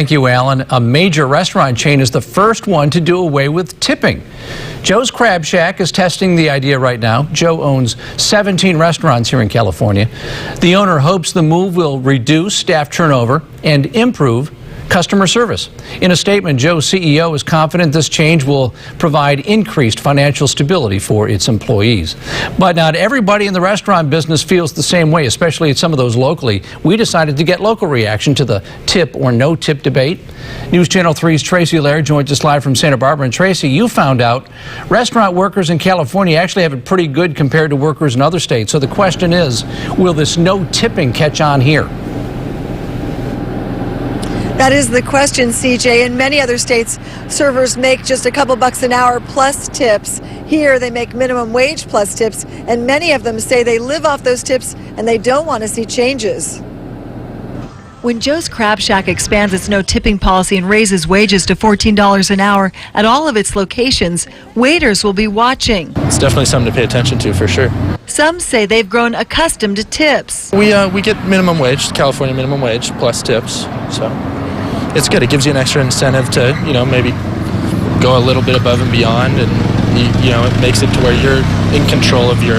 Thank you, Alan. A major restaurant chain is the first one to do away with tipping. Joe's Crab Shack is testing the idea right now. Joe owns 17 restaurants here in California. The owner hopes the move will reduce staff turnover and improve customer service. In a statement, Joe's CEO is confident this change will provide increased financial stability for its employees. But not everybody in the restaurant business feels the same way, especially at some of those locally. We decided to get local reaction to the tip or no tip debate. News Channel 3's Tracy Laird joins us live from Santa Barbara. And Tracy, you found out restaurant workers in California actually have it pretty good compared to workers in other states. So the question is, will this no tipping catch on here? That is the question, CJ. In many other states, servers make just a couple bucks an hour plus tips. Here, they make minimum wage plus tips, and many of them say they live off those tips and they don't want to see changes. When Joe's Crab Shack expands its no tipping policy and raises wages to $14 an hour at all of its locations, waiters will be watching. It's definitely something to pay attention to, for sure. Some say they've grown accustomed to tips. We get minimum wage, California minimum wage, plus tips, so it's good. It gives you an extra incentive to, maybe go a little bit above and beyond, and, it makes it to where you're in control of your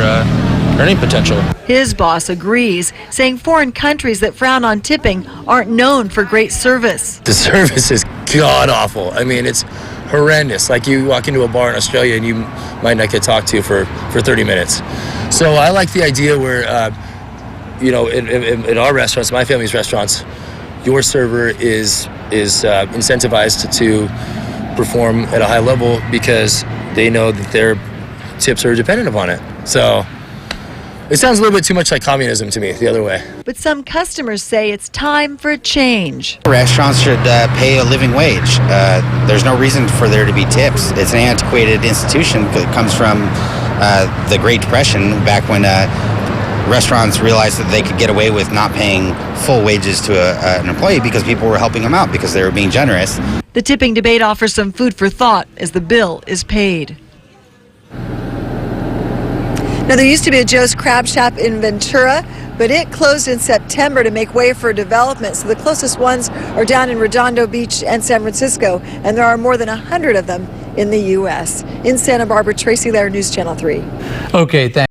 earning potential. His boss agrees, saying foreign countries that frown on tipping aren't known for great service. The service is god-awful. I mean, it's horrendous. Like, you walk into a bar in Australia and you might not get talked to for 30 minutes. So I like the idea where, in our restaurants, my family's restaurants, your server is incentivized to perform at a high level because they know that their tips are dependent upon it. So it sounds a little bit too much like communism to me, the other way. But some customers say it's time for a change. Restaurants should pay a living wage. There's no reason for there to be tips. It's an antiquated institution that comes from the Great Depression, back when restaurants realized that they could get away with not paying full wages to an employee because people were helping them out because they were being generous. The tipping debate offers some food for thought as the bill is paid. Now, there used to be a Joe's Crab Shack in Ventura, but it closed in September to make way for development. So the closest ones are down in Redondo Beach and San Francisco, and there are more than 100 of them in the U.S. In Santa Barbara, Tracy Laird, News Channel 3. Okay, thanks.